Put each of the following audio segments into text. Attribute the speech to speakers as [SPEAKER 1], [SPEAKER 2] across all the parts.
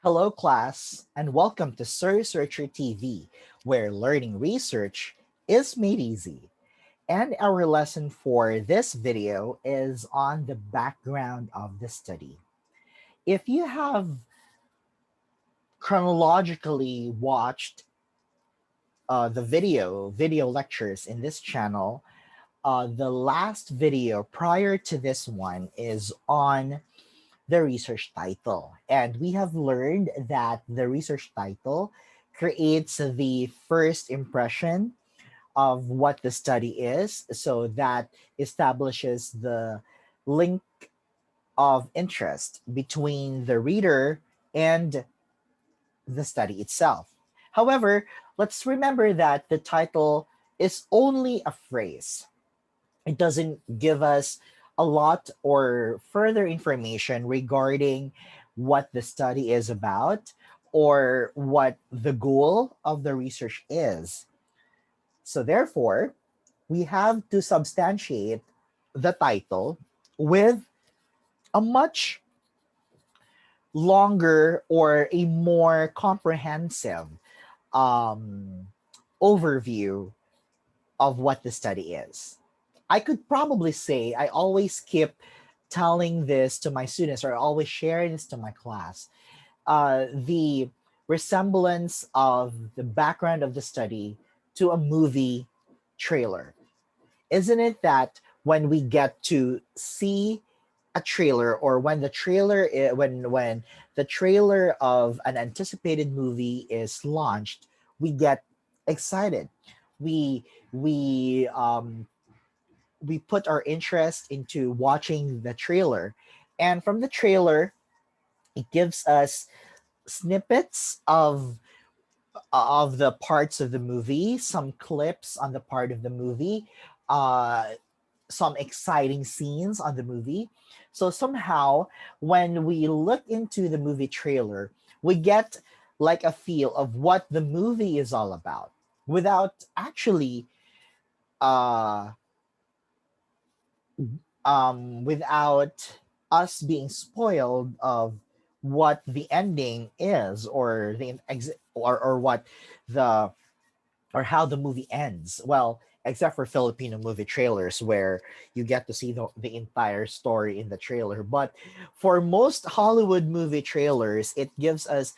[SPEAKER 1] Hello, class, and welcome to Researcher TV, where learning research is made easy. And our lesson for this video is on the background of the study. If you have chronologically watched the video lectures in this channel, the last video prior to this one is on the research title. And we have learned that the research title creates the first impression of what the study is. So that establishes the link of interest between the reader and the study itself. However, let's remember that the title is only a phrase. It doesn't give us a lot or further information regarding what the study is about or what the goal of the research is. So, therefore, we have to substantiate the title with a much longer or a more comprehensive um, overview of what the study is. I could probably say I always keep telling this to my students or I always share this to my class. The resemblance of the background of the study to a movie trailer. Isn't it that when we get to see a trailer or when when the trailer of an anticipated movie is launched, we get excited. We we um we put our interest into watching the trailer, and from the trailer it gives us snippets of the parts of the movie, some clips on the part of the movie, uh some exciting scenes on the movie. So somehow when we look into the movie trailer, we get like a feel of what the movie is all about without actually uh without us being spoiled of what the ending is or what the or how the movie ends. Well, except for Filipino movie trailers where you get to see the entire story in the trailer. But for most Hollywood movie trailers, it gives us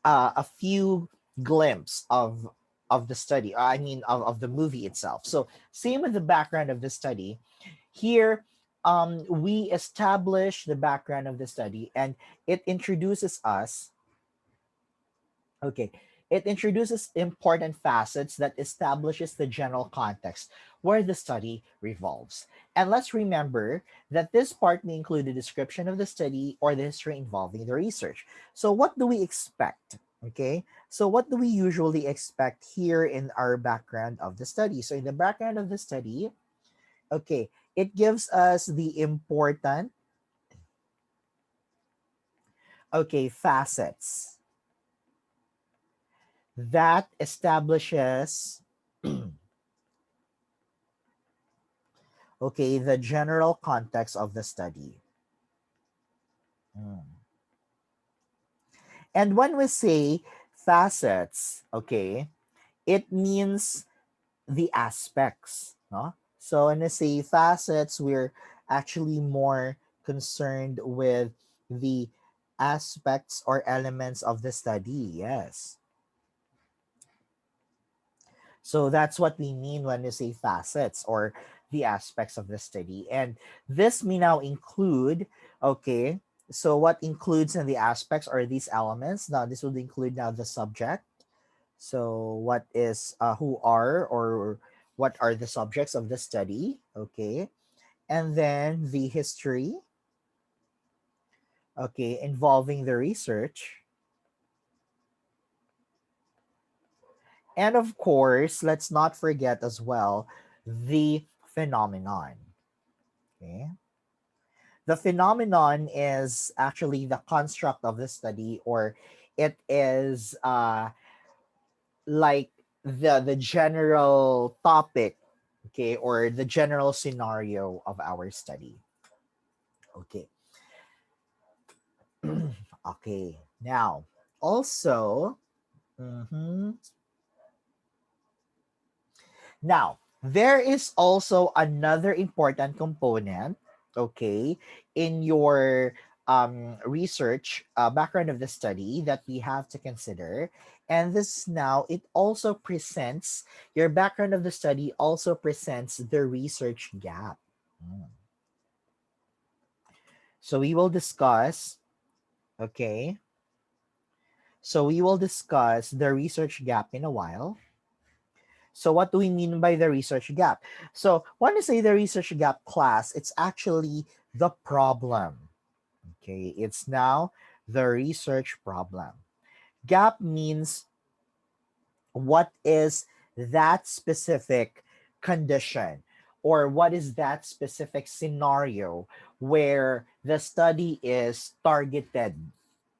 [SPEAKER 1] a few glimpse of the study. I mean, of the movie itself. So same with the background of the study. Here, we establish the background of the study, and it introduces us. Okay, it introduces important facets that establishes the general context where the study revolves. And let's remember that this part may include a description of the study or the history involving the research. So what do we expect? Okay, so what do we usually expect here in our background of the study? So in the background of the study, okay, it gives us the important, okay, facets that establishes okay, the general context of the study. Mm. And when we say facets, okay, it means the aspects, no? So when we say facets, we're actually more concerned with the aspects or elements of the study. Yes. So that's what we mean when we say facets or the aspects of the study. And this may now include, okay, so what includes in the aspects are these elements. Now, this would include now the subject. So, what is, who are, or what are the subjects of the study? Okay. And then the history, okay, involving the research. And of course, let's not forget as well the phenomenon. Okay. The phenomenon is actually the construct of the study, or it is like the general topic, okay, or the general scenario of our study. Okay. Okay. Now, Also, mhm. Now, there is also another important component, okay, in your research background of the study that we have to consider. And this now, it also presents, your background of the study also presents the research gap. Mm. So we will discuss, okay, so we will discuss the research gap in a while. So what do we mean by the research gap? So when you say the research gap class, it's actually the problem. Okay, it's now the research problem. Gap means what is that specific condition or what is that specific scenario where the study is targeted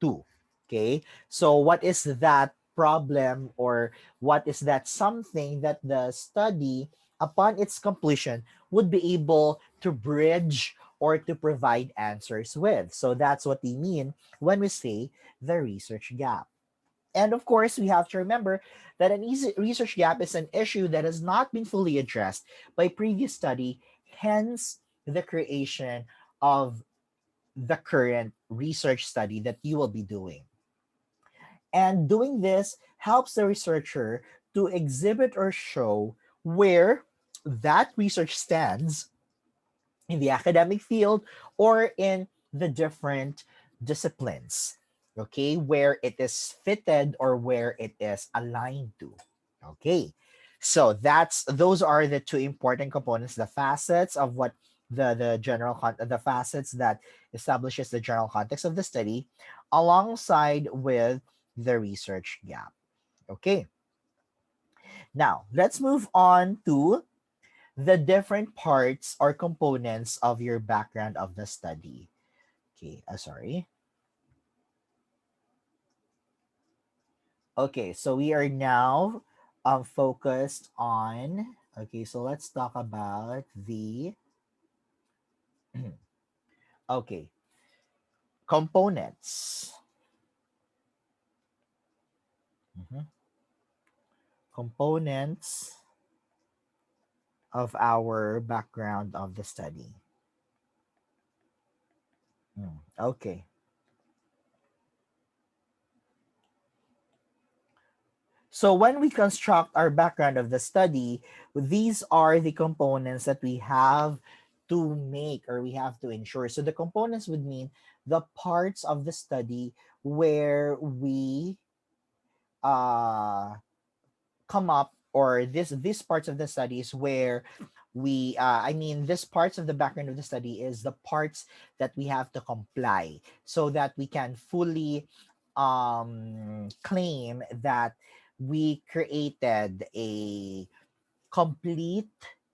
[SPEAKER 1] to. Okay, so what is that problem or what is that something that the study upon its completion would be able to bridge or to provide answers with. So that's what we mean when we say the research gap. And of course, we have to remember that an easy research gap is an issue that has not been fully addressed by previous study, hence the creation of the current research study that you will be doing. And doing this helps the researcher to exhibit or show where that research stands in the academic field or in the different disciplines, okay, where it is fitted or where it is aligned to. Okay, so those are the two important components, the facets of what the facets that establishes the general context of the study alongside with the research gap. Okay, now let's move on to the different parts or components of your background of the study. Okay, sorry. Okay, so we are now focused on, okay, so let's talk about the, okay, components. Mhm. Components of our background of the study. Okay. So when we construct our background of the study, these are the components that we have to make or we have to ensure. So the components would mean the parts of the study where we uh, come up, or this parts of the studies where we I mean this parts of the background of the study is the parts that we have to comply so that we can fully claim that we created a complete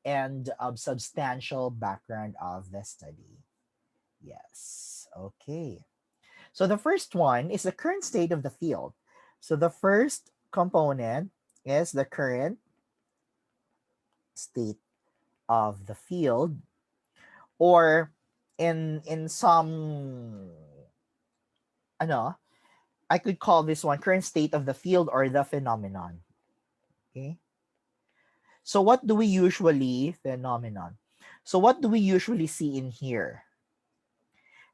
[SPEAKER 1] and substantial background of the study. Yes, okay. So the first one is the current state of the field. So the first component is the current state of the field, or in some ano, I could call this one current state of the field or the phenomenon. Okay. So what do we usually phenomenon? So what do we usually see in here?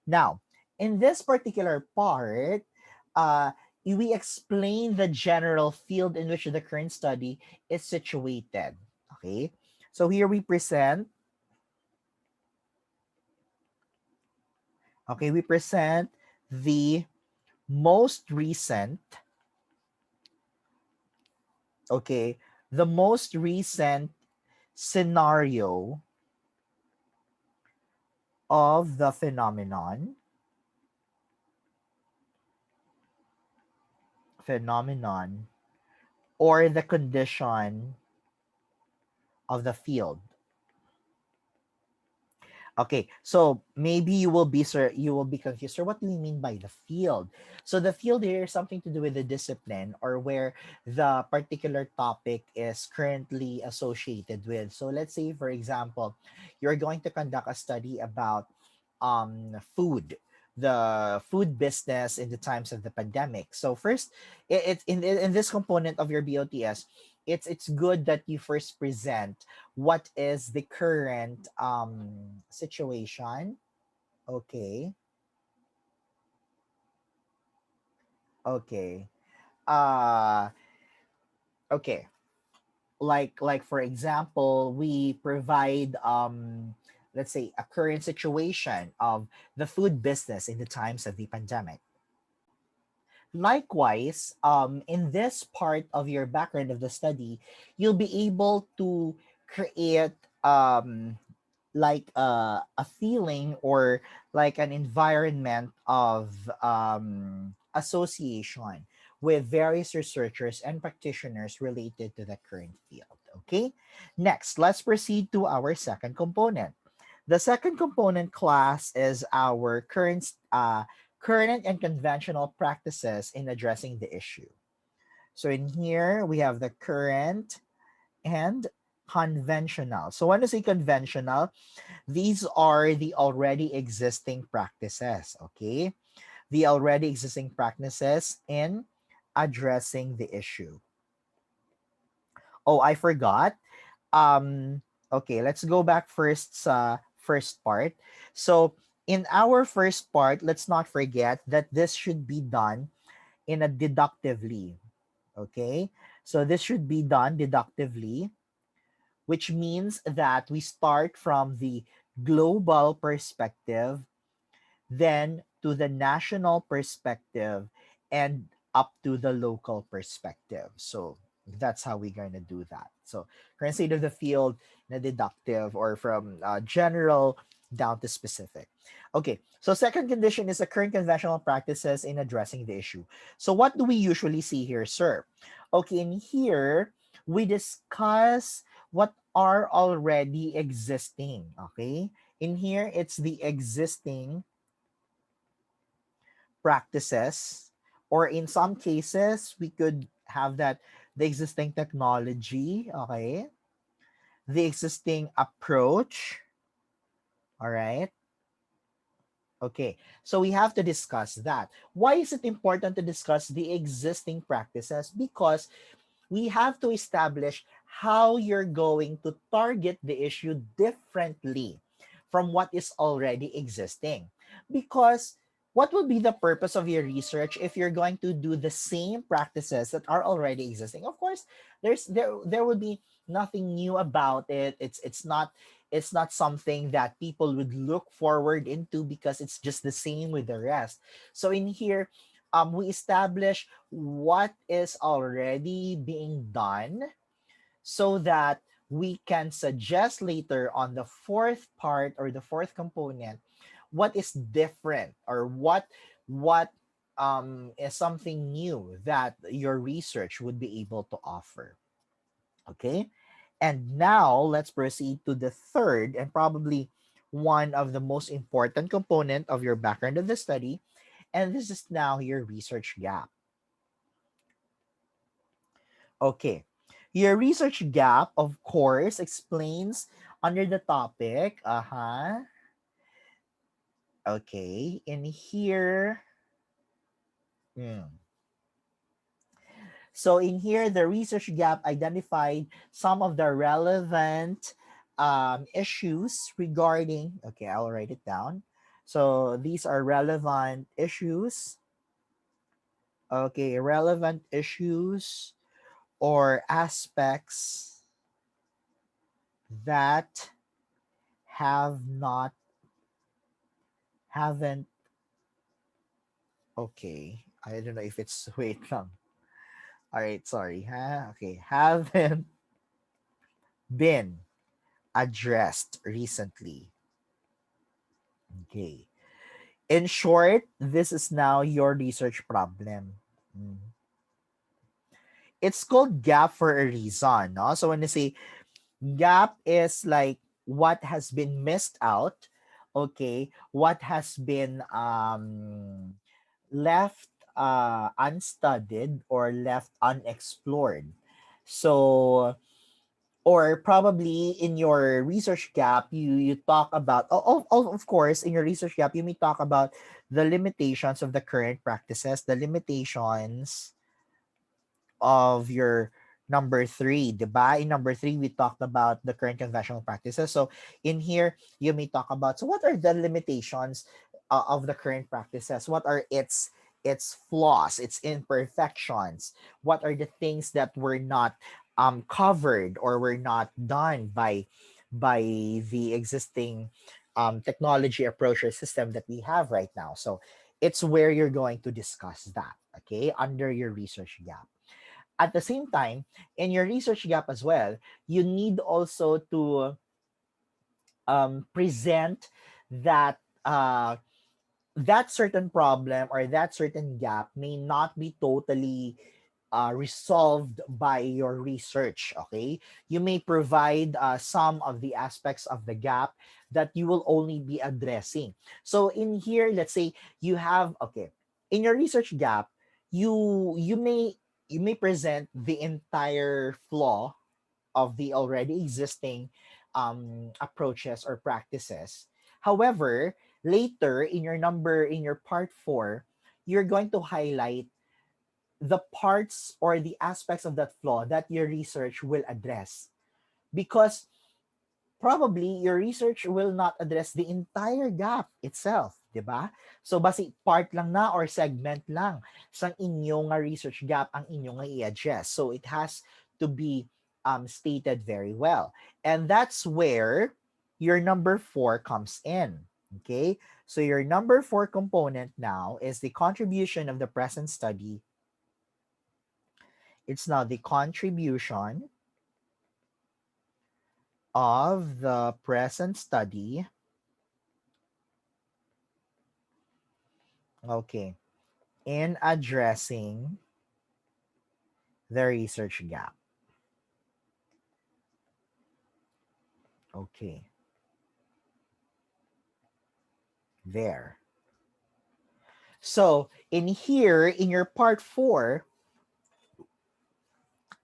[SPEAKER 1] Now, in this particular part, uh, we explain the general field in which the current study is situated. Okay. So here we present, okay, we present the most recent, okay, the most recent scenario of the phenomenon or the condition of the field. Okay, so maybe you will be confused. Sir, what do we mean by the field? So the field here is something to do with the discipline or where the particular topic is currently associated with. So let's say, for example, you're going to conduct a study about food. the food business in the times of the pandemic. So first, in this component of your BOTS, it's good that you first present what is the current situation. Okay. Okay. Uh okay. Like for example, we provide let's say a current situation of the food business in the times of the pandemic. Likewise, in this part of your background of the study, you'll be able to create like a feeling or like an environment of association with various researchers and practitioners related to the current field. Okay, next, let's proceed to our second component. The second component class is our current and conventional practices in addressing the issue. So in here we have the current and conventional. So when I say conventional, these are the already existing practices, okay? The already existing practices in addressing the issue. Oh, I forgot. Um, okay, let's go back first sa first part. So in our first part, let's not forget that this should be done in a deductively, okay? So this should be done deductively, which means that we start from the global perspective, then to the national perspective, and up to the local perspective. So that's how we're going to do that. So current state of the field in a deductive or from general down to specific. Okay, so second condition is the current conventional practices in addressing the issue. So what do we usually see here, sir? Okay, in here, we discuss what are already existing. Okay, in here, it's the existing practices, or in some cases, we could have that the existing technology, okay, the existing approach, all right. Okay, so we have to discuss that. Why is it important to discuss the existing practices? Because we have to establish how you're going to target the issue differently from what is already existing. Because what would be the purpose of your research if you're going to do the same practices that are already existing? Of course, there would be nothing new about it. It's not something that people would look forward into because it's just the same with the rest. So in here, we establish what is already being done so that we can suggest later on the fourth part or the fourth component what is different or what is something new that your research would be able to offer. Okay, and now let's proceed to the third and probably one of the most important component of your background of the study, and this is now your research gap. Okay. Your research gap, of course, explains under the topic. Uh-huh. Okay. In here. hmm. So in here, the research gap identified some of the relevant issues regarding. Okay, I'll write it down. So these are relevant issues. Okay, relevant issues or aspects that have not haven't okay, I don't know if it's wait lang. All right, sorry, huh? Okay, haven't been addressed recently. Okay, in short, this is now your research problem. Mm. It's called gap for a reason, no? So when you say gap is like what has been missed out, okay, what has been left unstudied or left unexplored. So or probably in your research gap you talk about, of course, in your research gap you may talk about the limitations of the current practices, the limitations of your number three, diba? In number three, we talked about the current conventional practices. So in here, you may talk about, so what are the limitations of the current practices? What are its flaws, its imperfections? What are the things that were not covered or were not done by the existing technology approach or system that we have right now? So it's where you're going to discuss that, okay, under your research gap. At the same time, in your research gap as well, you need also to present that that certain problem or that certain gap may not be totally resolved by your research. Okay, you may provide some of the aspects of the gap that you will only be addressing. So in here, let's say you have, okay, in your research gap, you may present the entire flaw of the already existing approaches or practices. However, later in your part four, you're going to highlight the parts or the aspects of that flaw that your research will address, because probably your research will not address the entire gap itself, 'di ba? So basi part lang na or segment lang sa inyong research gap ang inyong i-address. So it has to be stated very well. And that's where your number 4 comes in. Okay? So your number 4 component now is the contribution of the present study. It's now the contribution of the present study. Okay. In addressing the research gap. Okay. There. So in here, in your part 4,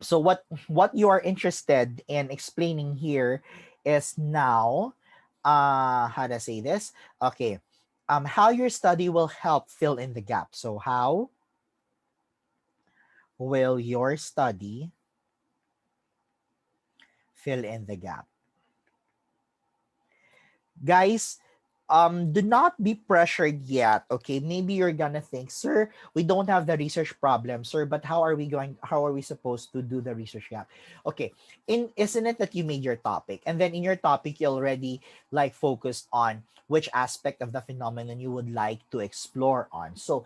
[SPEAKER 1] so what you are interested in explaining here is now, how to say this? Okay. How your study will help fill in the gap. So how will your study fill in the gap? Guys, do not be pressured yet. Okay, maybe you're gonna think, sir, we don't have the research problem, sir, but how are we supposed to do the research gap? Okay, isn't it that you made your topic, and then in your topic you already like focused on which aspect of the phenomenon you would like to explore on. So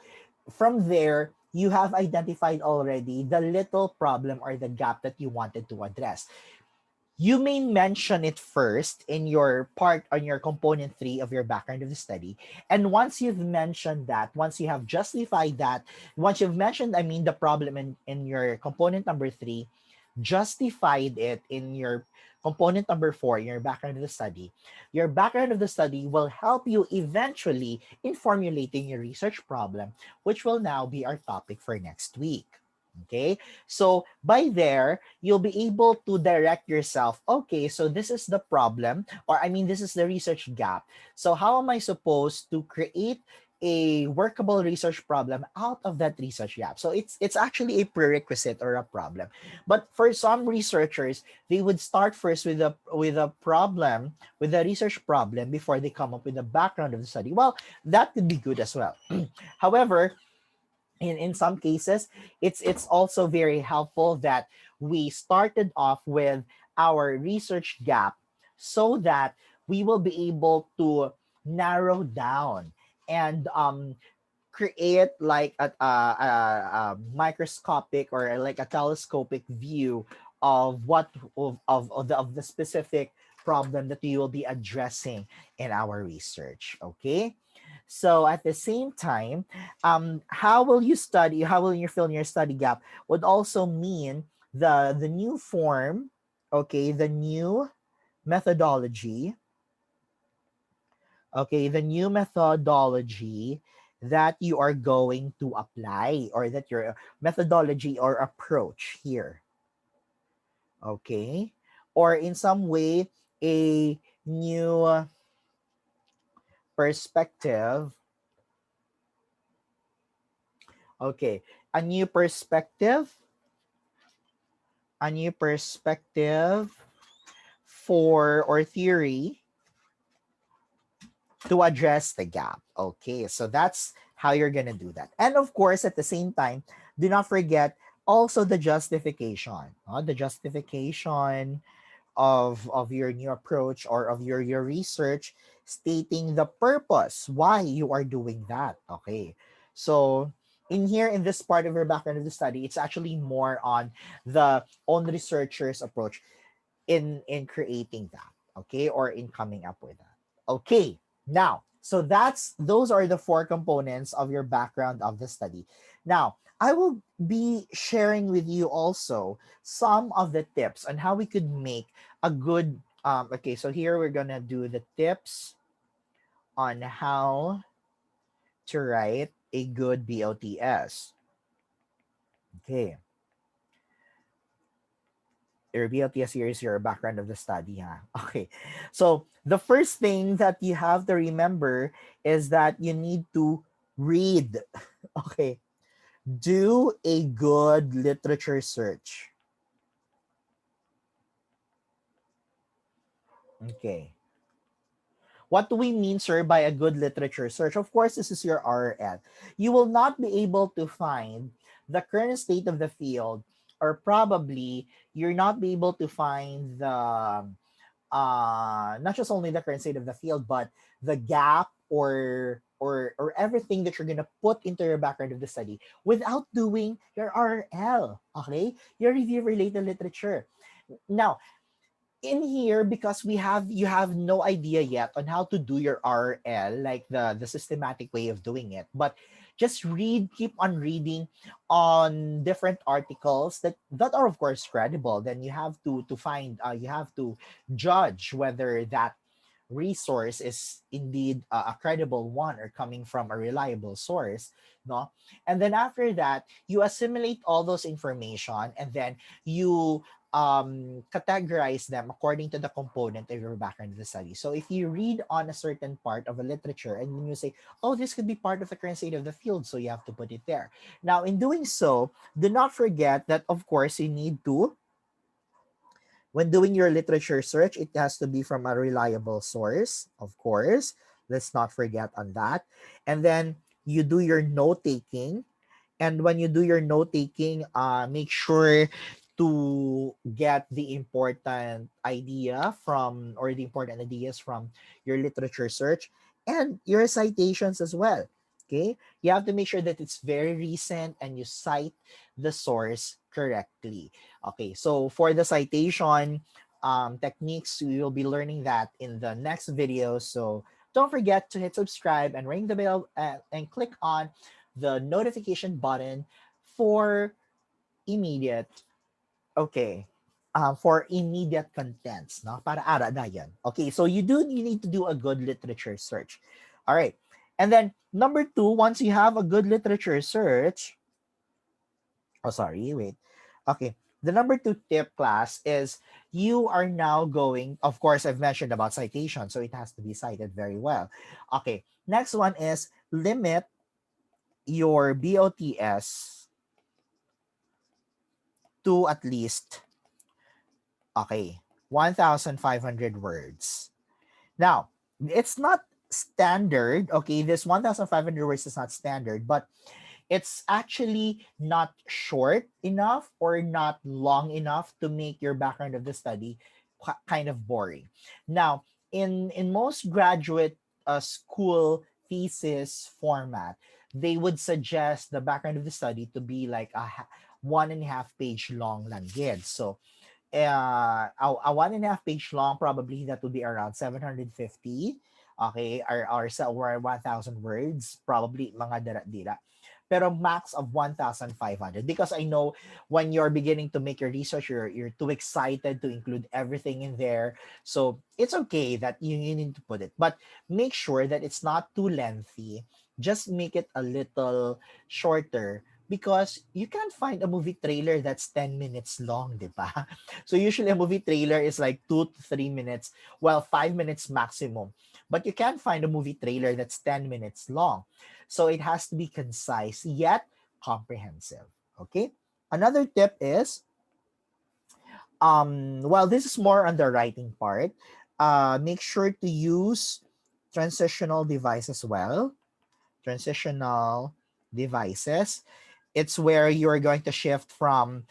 [SPEAKER 1] from there you have identified already the little problem or the gap that you wanted to address. You may mention it first in your part on your component 3 of your background of the study. And once you've mentioned that, once you have justified that, once you've mentioned, I mean, the problem in your component number 3, justified it in your component number 4, in your background of the study, your background of the study will help you eventually in formulating your research problem, which will now be our topic for next week. Okay, so by there, you'll be able to direct yourself. Okay, so this is the problem, or I mean, this is the research gap. So, how am I supposed to create a workable research problem out of that research gap? So it's actually a prerequisite or a problem. But for some researchers, they would start first with a problem, with a research problem before they come up with the background of the study. Well, that could be good as well. However, in some cases, it's also very helpful that we started off with our research gap so that we will be able to narrow down and create like a microscopic or like a telescopic view of what of the specific problem that we will be addressing in our research. Okay, so at the same time, how will you fill in your study gap would also mean the new form, okay, the new methodology, okay, the new methodology that you are going to apply, or that your methodology or approach here, okay, or in some way a new perspective. Okay, a new perspective, a new perspective for or theory to address the gap. Okay, so that's how you're gonna do that. And of course, at the same time, do not forget also the justification. The justification of your new approach or of your research, stating the purpose why you are doing that. Okay, so in here in this part of your background of the study, it's actually more on the own researcher's approach in creating that, okay, or in coming up with that. Okay, now, so that's those are the four components of your background of the study. Now I will be sharing with you also some of the tips on how we could make a good okay, so here we're gonna do the tips on how to write a good BOTS. Okay, your BLTS here is your background of the study, huh? Okay. So the first thing that you have to remember is that you need to read. Okay. Do a good literature search. Okay. What do we mean, sir, by a good literature search? Of course, this is your RL. You will not be able to find the current state of the field, or probably you're not be able to find the not just only the current state of the field, but the gap or everything that you're gonna put into your background of the study without doing your RL, okay, your review related literature. Now in here, because we have you have no idea yet on how to do your RL, like the systematic way of doing it, but just read, keep on reading on different articles that are of course credible. Then you have to find you have to judge whether that resource is indeed a credible one or coming from a reliable source, no. And then after that you assimilate all those information, and then you categorize them according to the component of your background of the study. So if you read on a certain part of a literature and then you say, oh, this could be part of the current state of the field, so you have to put it there. Now in doing so, do not forget that of course you need to, when doing your literature search, it has to be from a reliable source, of course. Let's not forget on that. And then you do your note taking. And when you do your note taking, make sure to get the important idea from, or the important ideas from your literature search and your citations as well. Okay, you have to make sure that it's very recent and you cite the source correctly. Okay, so for the citation techniques, we will be learning that in the next video. So don't forget to hit subscribe and ring the bell and click on the notification button for immediate, okay, for immediate contents, no? Para ara na yan. Okay, so you need to do a good literature search. All right. And then number two, once you have a good literature search, oh, sorry, wait. Okay. The number two tip, class, is you are now going, of course, I've mentioned about citation, so it has to be cited very well. Okay. Next one is limit your BOTS to at least, okay, 1,500 words. Now, it's not standard, okay? This 1,500 words is not standard, but it's actually not short enough or not long enough to make your background of the study kind of boring. Now, in most graduate school thesis format, they would suggest the background of the study to be like a 1.5 page long lang gid. So a 1.5 page long, probably that would be around 750, okay, or 1,000 words, probably mga dira-dira. Pero max of 1,500, because I know when you're beginning to make your research, you're too excited to include everything in there. So it's okay that you need to put it, but make sure that it's not too lengthy. Just make it a little shorter because you can't find a movie trailer that's 10 minutes long, di ba? So usually a movie trailer is like 2 to 3 minutes, well, 5 minutes maximum. But you can't find a movie trailer that's 10 minutes long. So it has to be concise yet comprehensive. Okay. Another tip is, well, this is more on the writing part. Make sure to use transitional device as well. Transitional devices, it's where you're going to shift from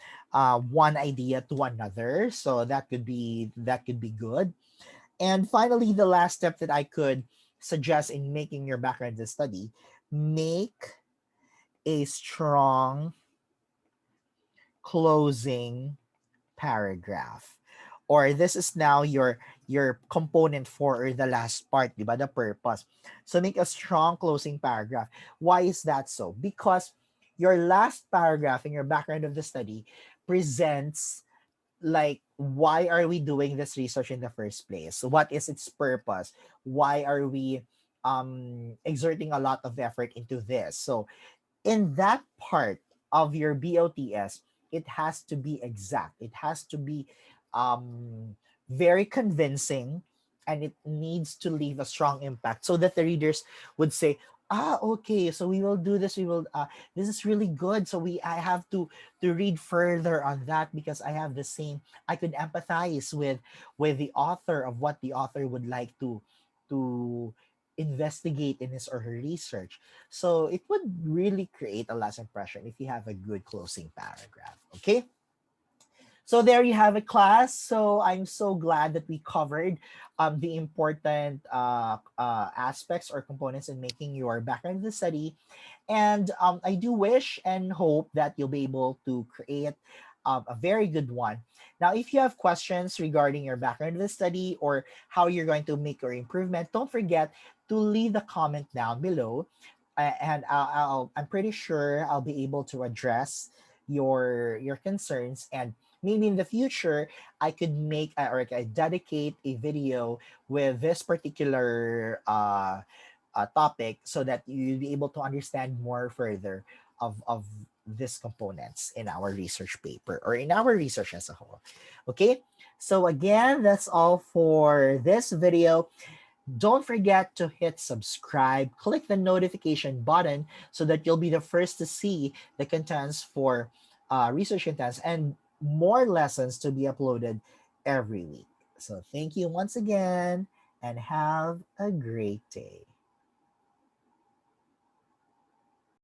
[SPEAKER 1] one idea to another, so that could be good. And finally, the last step that I could suggest in making your background the study, make a strong closing paragraph, or this is now your component for, or the last part, diba, the purpose. So make a strong closing paragraph. Why is that so? Because your last paragraph in your background of the study presents, like, why are we doing this research in the first place? What is its purpose? Why are we exerting a lot of effort into this? So in that part of your BOTS, it has to be exact. It has to be very convincing, and it needs to leave a strong impact so that the readers would say, ah, okay, so we will do this. We will, this is really good. So I have to read further on that, because I have the same, I could empathize with the author of what the author would like to investigate in his or her research. So it would really create a last impression if you have a good closing paragraph. Okay. So there you have it, class. So I'm so glad that we covered the important aspects or components in making your background of the study. And I do wish and hope that you'll be able to create a very good one. Now, if you have questions regarding your background of the study or how you're going to make your improvement, don't forget to leave a comment down below. And I'm pretty sure I'll be able to address your concerns, and maybe in the future I could make or I could dedicate a video with this particular topic, so that you'll be able to understand more further of these components in our research paper or in our research as a whole. Okay, so again, that's all for this video. Don't forget to hit subscribe, click the notification button so that you'll be the first to see the contents for research contents and more lessons to be uploaded every week. So thank you once again, and have a great day.